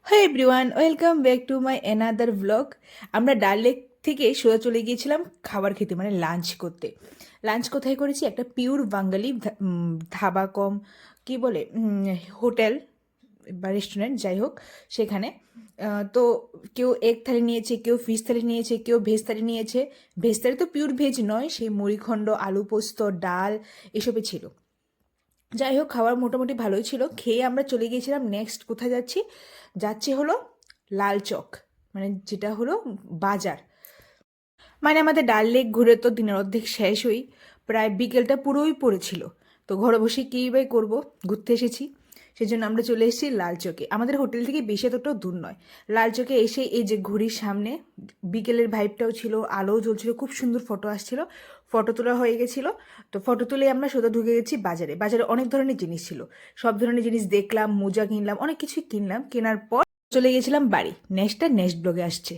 Hi everyone, welcome back to my another blog. আমরা ডাল lake থেকে সোজা চলে গিয়েছিলাম খাবার খেতে, মানে লাঞ্চ করতে। লাঞ্চ কোথায় করেছি? একটা পিওর বাঙালি ধাবা কম কি বলে হোটেল বা রেস্টুরেন্ট, যাই হোক সেখানে। তো কেউ এগ থালি নিয়েছে, কেউ ফিশ থালি নিয়েছে, কেউ ভেজ থালি নিয়েছে। ভেজ থালি তো পিওর ভেজ নয়, সেই মুড়িখণ্ড, আলু পোস্ত, ডাল এসবই ছিল। যাই হোক, খাবার মোটামুটি ভালোই ছিল। খেয়ে আমরা চলে গিয়েছিলাম নেক্সট কোথায় যাচ্ছি। যাচ্ছি হলো লাল চক, মানে যেটা হলো বাজার। মানে আমাদের ডাল লেক ঘুরে তো দিনের অর্ধেক শেষ হই, প্রায় বিকেলটা পুরোই পড়েছিল। তো ঘরে বসে কী বাই করবো, ঘুরতে এসেছি। সেজন্য আমরা চলে এসেছি লাল চকে। আমাদের হোটেল থেকে বেশি এতটাও দূর নয়। লাল চকে এসে এই যে ঘড়ির সামনে বিকেলের ভাইবটাও ছিল, আলোও জ্বলছিল, খুব সুন্দর ফটো আসছিল। ফটো তোলা হয়ে গেছিলো। তো ফটো তুলে আমরা সোজা ঢুকে গেছি বাজারে। বাজারে অনেক ধরনের জিনিস ছিল, সব ধরনের জিনিস দেখলাম, মোজা কিনলাম, অনেক কিছুই কিনলাম। কেনার পর চলে গেছিলাম বাড়ি। নেক্সটটা নেক্সট ব্লগে আসছে।